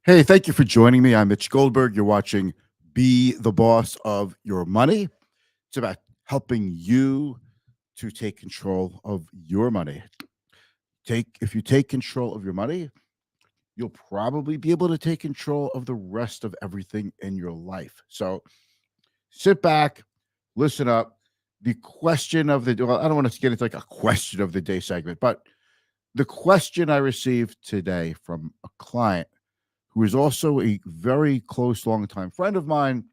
Hey, thank you for joining me. I'm Mitch Goldberg. You're watching Be the Boss of Your Money. It's about helping you to take control of your money. If you take control of your money, you'll probably be able to take control of the rest of everything in your life. So sit back, listen up. The question of the well, I don't want to get into like a question of the day segment, but the question I received today from a client who is also a very close, longtime friend of mine.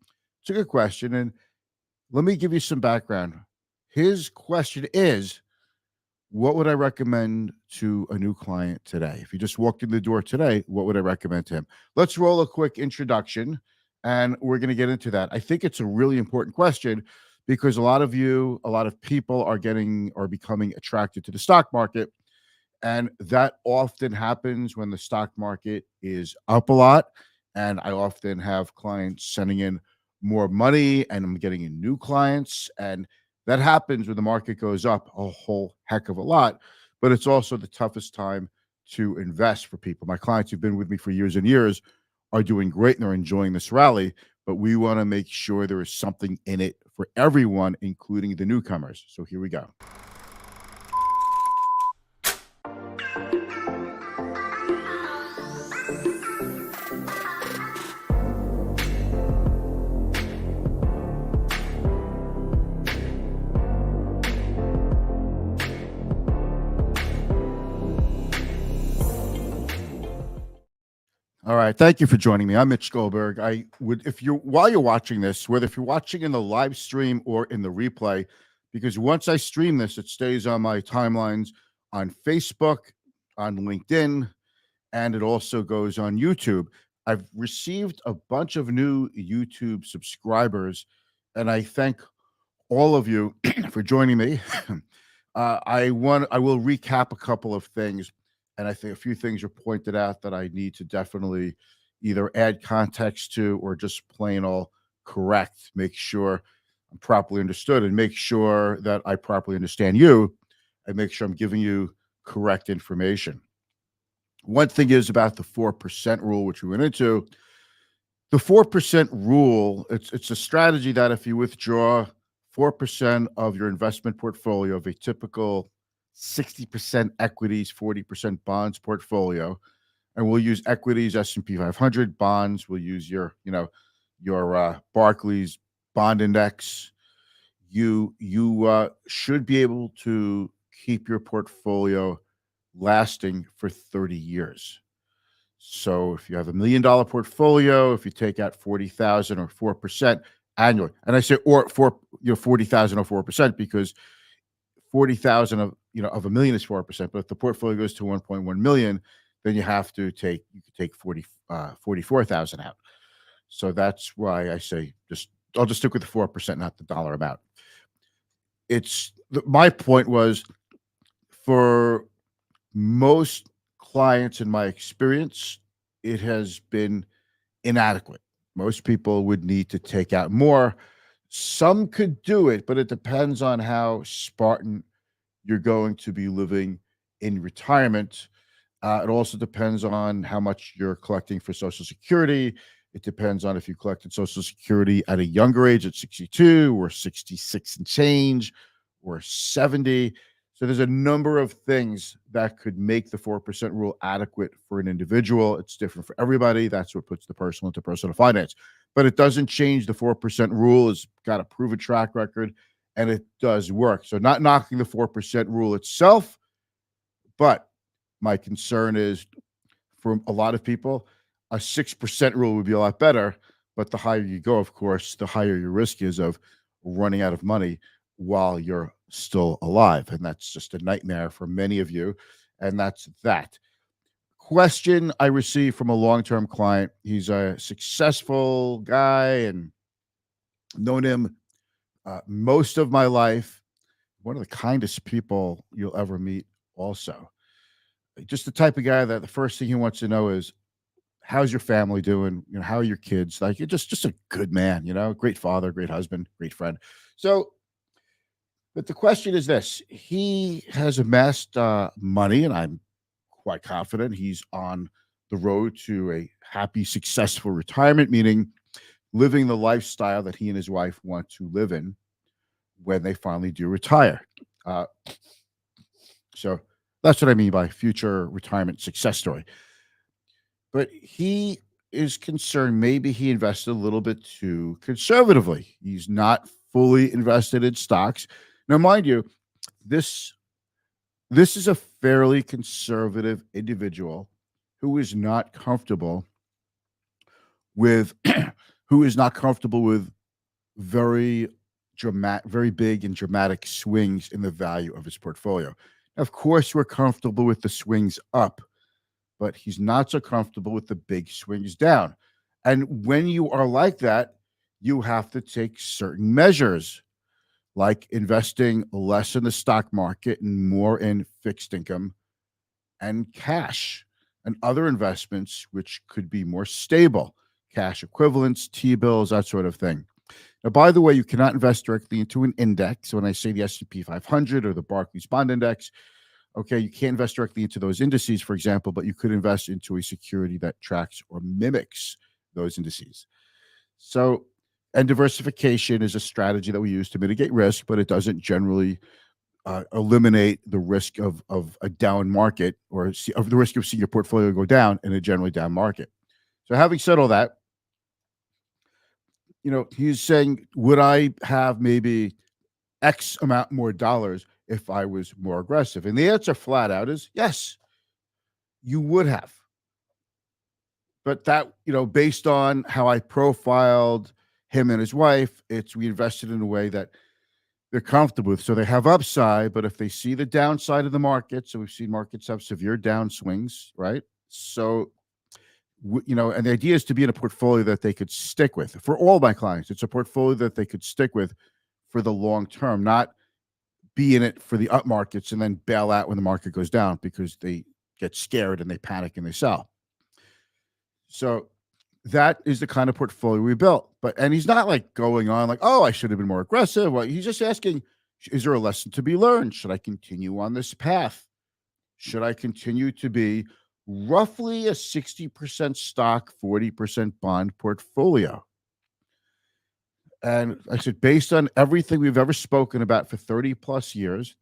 It's a good question. And let me give you some background. His question is, what would I recommend to a new client today? If you just walked in the door today, what would I recommend to him? Let's roll a quick introduction and we're going to get into that. I think it's a really important question because a lot of people are becoming attracted to the stock market, and that often happens when the stock market is up a lot. And I often have clients sending in more money and I'm getting in new clients. And that happens when the market goes up a whole heck of a lot. But it's also the toughest time to invest for people. My clients who've been with me for years and years are doing great and they're enjoying this rally. But we want to make sure there is something in it for everyone, including the newcomers. So here we go. All right. Thank you for joining me. I'm Mitch Goldberg. I would, if you're, while you're watching this, whether if you're watching in the live stream or in the replay, because once I stream this, it stays on my timelines on Facebook, on LinkedIn, and it also goes on YouTube. I've received a bunch of new YouTube subscribers, and I thank all of you for joining me. I will recap a couple of things, and I think a few things are pointed out that I need to definitely either add context to or just plain all correct. Make sure I'm properly understood, and make sure that I properly understand you, and make sure I'm giving you correct information. One thing is about the 4% rule, which we went into. The 4% rule, it's a strategy that if you withdraw 4% of your investment portfolio of a typical 60% equities, 40% bonds portfolio, and we'll use equities, S&P 500, bonds, we'll use your Barclays bond index. You should be able to keep your portfolio lasting for 30 years. So if you have $1 million portfolio, if you take out 40,000 or 4% annually, and I say or 40,000 or 4% because 40,000 of a million is 4%. But if the portfolio goes to 1.1 million, then you could take 44,000 out. So that's why I say I'll just stick with the 4%, not the dollar amount. My point was, for most clients in my experience, it has been inadequate. Most people would need to take out more. Some could do it, but it depends on how Spartan you're going to be living in retirement. It also depends on how much you're collecting for Social Security. It depends on if you collected Social Security at a younger age, at 62 or 66 and change or 70. So there's a number of things that could make the 4% rule adequate for an individual. It's different for everybody. That's what puts the personal into personal finance. But it doesn't change the 4% rule. It's got a proven track record and it does work. So not knocking the 4% rule itself, but my concern is, for a lot of people, a 6% rule would be a lot better. But the higher you go, of course, the higher your risk is of running out of money while you're still alive. And that's just a nightmare for many of you. And that's that. Question I received from a long-term client. He's a successful guy and known him most of my life. One of the kindest people you'll ever meet also. Just the type of guy that the first thing he wants to know is, how's your family doing? How are your kids? Like, you're just a good man, great father, great husband, great friend. So, but the question is this: he has amassed money, and I'm quite confident he's on the road to a happy, successful retirement, meaning living the lifestyle that he and his wife want to live in when they finally do retire. Uh, so that's what I mean by future retirement success story. But he is concerned maybe he invested a little bit too conservatively. He's not fully invested in stocks. Now, mind you, this this is a fairly conservative individual who is not comfortable with who is not comfortable with very very big and dramatic swings in the value of his portfolio. Of course, we're comfortable with the swings up, but he's not so comfortable with the big swings down. And when you are like that, you have to take certain measures, like investing less in the stock market and more in fixed income and cash and other investments, which could be more stable, cash equivalents, T bills, that sort of thing. Now, by the way, you cannot invest directly into an index. When I say the S&P 500 or the Barclays Bond Index, okay, you can't invest directly into those indices, for example, but you could invest into a security that tracks or mimics those indices. So, and diversification is a strategy that we use to mitigate risk, but it doesn't generally eliminate the risk of a down market or of the risk of seeing your portfolio go down in a generally down market. So, having said all that, he's saying, would I have maybe X amount more dollars if I was more aggressive? And the answer flat out is yes, you would have. But that, based on how I profiled him and his wife, we invested in a way that they're comfortable with. So they have upside, but if they see the downside of the market, so we've seen markets have severe downswings, right? So, and the idea is to be in a portfolio that they could stick with. For all my clients, it's a portfolio that they could stick with for the long term, not be in it for the up markets and then bail out when the market goes down because they get scared and they panic and they sell. So that is the kind of portfolio we built. And he's not like going on like, oh, I should have been more aggressive. Well, he's just asking, is there a lesson to be learned? Should I continue on this path? Should I continue to be roughly a 60% stock, 40% bond portfolio? And I said, based on everything we've ever spoken about for 30 plus years,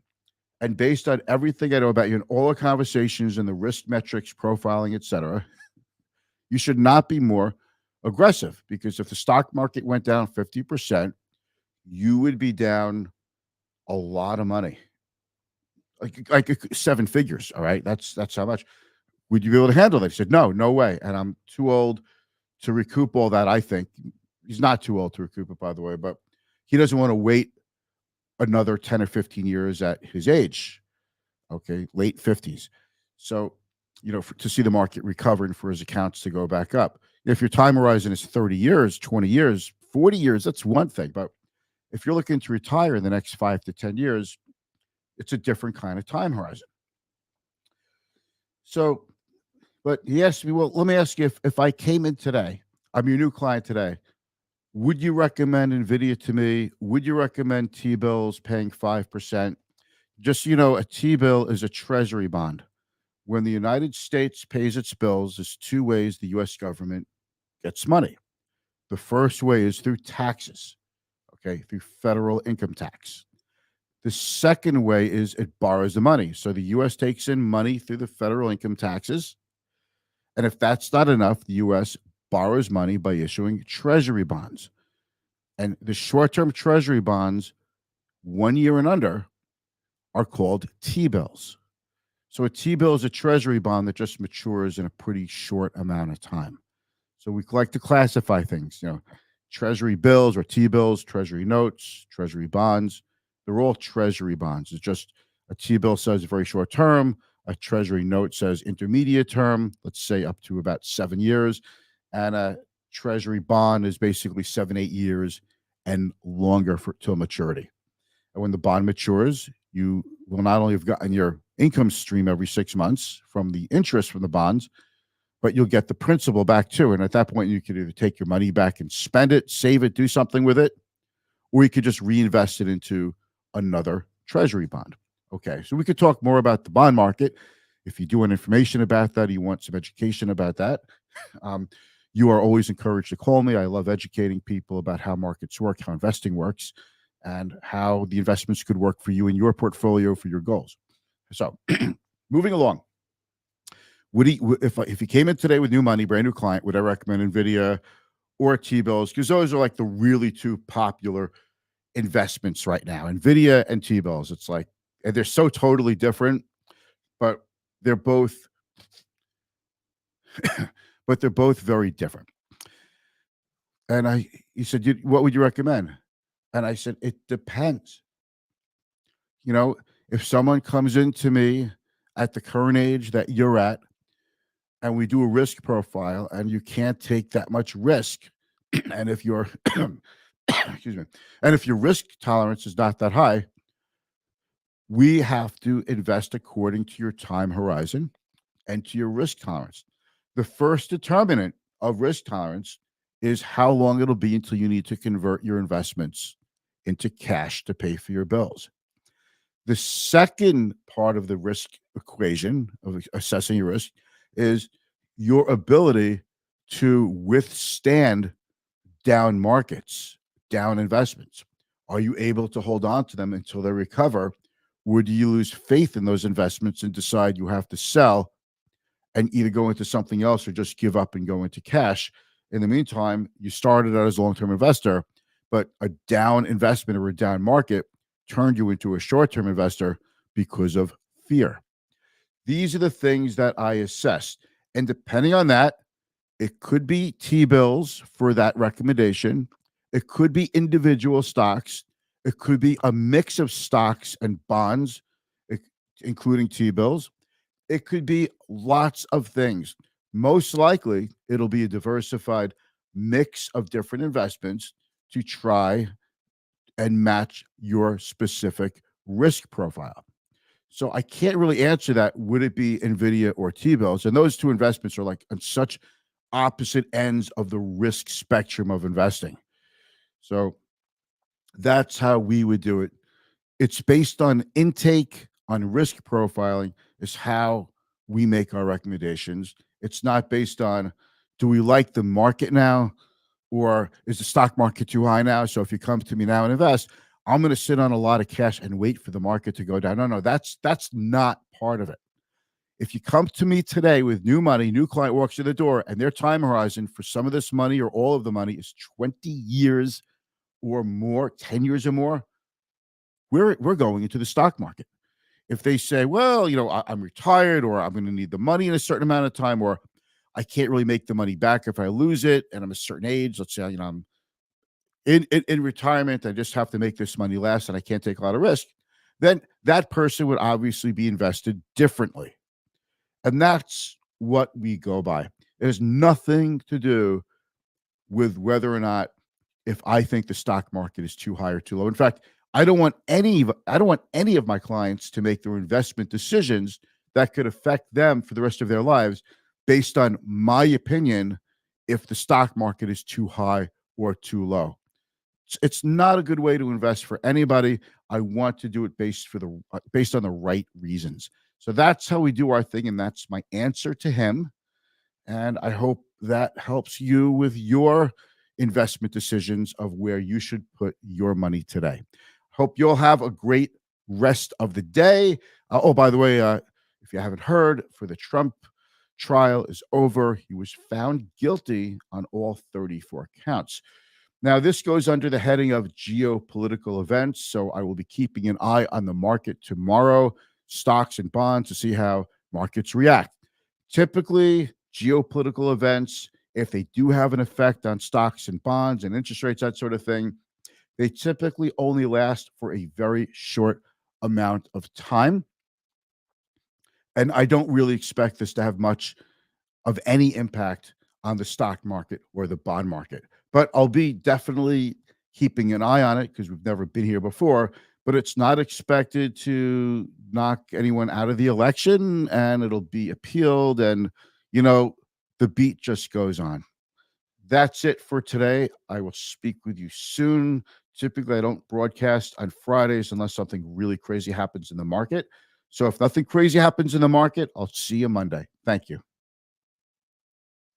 and based on everything I know about you and all the conversations and the risk metrics, profiling, et cetera, you should not be more aggressive, because if the stock market went down 50%, you would be down a lot of money, like seven figures. All right. That's how much. Would you be able to handle that? He said, no way. And I'm too old to recoup all that. I think he's not too old to recoup it, by the way, but he doesn't want to wait another 10 or 15 years at his age. Okay. Late 50s. So, to see the market recover and for his accounts to go back up. If your time horizon is 30 years, 20 years, 40 years, that's one thing. But if you're looking to retire in the next 5 to 10 years, it's a different kind of time horizon. So, but he asked me, well, let me ask you, if I came in today, I'm your new client today, would you recommend Nvidia to me? Would you recommend T-bills paying 5%? Just so you know, a T-bill is a treasury bond. When the United States pays its bills, there's two ways the U.S. government gets money. The first way is through taxes, okay, through federal income tax. The second way is it borrows the money. So the U.S. takes in money through the federal income taxes. And if that's not enough, the U.S. borrows money by issuing treasury bonds. And the short-term treasury bonds, 1 year and under, are called T-bills. So a T-bill is a treasury bond that just matures in a pretty short amount of time. So we like to classify things, treasury bills or T-bills, treasury notes, treasury bonds. They're all treasury bonds. It's just a T-bill says very short term. A treasury note says intermediate term, let's say up to about 7 years. And a treasury bond is basically 7, 8 years and longer till maturity. And when the bond matures, you will not only have gotten your income stream every 6 months from the interest from the bonds, but you'll get the principal back too. And at that point, you could either take your money back and spend it, save it, do something with it, or you could just reinvest it into another treasury bond. Okay, so we could talk more about the bond market If you do want information about that, you want some education about that, um, you are always encouraged to call me. I love educating people about how markets work, how investing works, and how the investments could work for you in your portfolio for your goals. So, moving along, if you came in today with new money, brand new client, would I recommend Nvidia or T bills? Because those are like the really two popular investments right now, Nvidia and T bills. It's like, and they're so totally different, but they're both, but they're both very different. And he said, what would you recommend? And I said, it depends. You know, if someone comes into me at the current age that you're at, and we do a risk profile, and you can't take that much risk, and if your excuse me, and if your risk tolerance is not that high, we have to invest according to your time horizon and to your risk tolerance. The first determinant of risk tolerance is how long it'll be until you need to convert your investments into cash to pay for your bills. The second part of the risk equation of assessing your risk is your ability to withstand down markets, down investments. Are you able to hold on to them until they recover? Or do you lose faith in those investments and decide you have to sell and either go into something else or just give up and go into cash? In the meantime, you started out as a long-term investor, but a down investment or a down market turned you into a short-term investor because of fear. These are the things that I assess. And depending on that, it could be T-bills for that recommendation. It could be individual stocks. It could be a mix of stocks and bonds, i- including T-bills. It could be lots of things. Most likely, it'll be a diversified mix of different investments to try and match your specific risk profile. So I can't really answer that. Would it be Nvidia or T-bills? And those two investments are like on such opposite ends of the risk spectrum of investing. So that's how we would do it. It's based on intake, on risk profiling, is how we make our recommendations. It's not based on, do we like the market now, or is the stock market too high now? So if you come to me now and invest, I'm going to sit on a lot of cash and wait for the market to go down. No, that's not part of it. If you come to me today with new money, new client walks through the door, and their time horizon for some of this money or all of the money is 20 years or more, 10 years or more, we're going into the stock market. If they say, well, I'm retired, or I'm going to need the money in a certain amount of time, or I can't really make the money back if I lose it, and I'm a certain age, let's say, I'm in retirement, I just have to make this money last and I can't take a lot of risk, then that person would obviously be invested differently. And that's what we go by. It has nothing to do with whether or not, if I think the stock market is too high or too low. In fact, I don't want any of my clients to make their investment decisions that could affect them for the rest of their lives based on my opinion if the stock market is too high or too low. It's not a good way to invest for anybody. I want to do it based on the right reasons. So that's how we do our thing, and that's my answer to him. And I hope that helps you with your investment decisions of where you should put your money today. Hope you'll have a great rest of the day. Oh, by the way, if you haven't heard, for the Trump trial is over. He was found guilty on all 34 counts. Now, this goes under the heading of geopolitical events. So I will be keeping an eye on the market tomorrow, stocks and bonds, to see how markets react. Typically, geopolitical events, if they do have an effect on stocks and bonds and interest rates, that sort of thing, they typically only last for a very short amount of time. And I don't really expect this to have much of any impact on the stock market or the bond market. But I'll be definitely keeping an eye on it because we've never been here before. But it's not expected to knock anyone out of the election, and it'll be appealed. And, you know, the beat just goes on. That's it for today. I will speak with you soon. Typically, I don't broadcast on Fridays unless something really crazy happens in the market. So if nothing crazy happens in the market, I'll see you Monday. Thank you.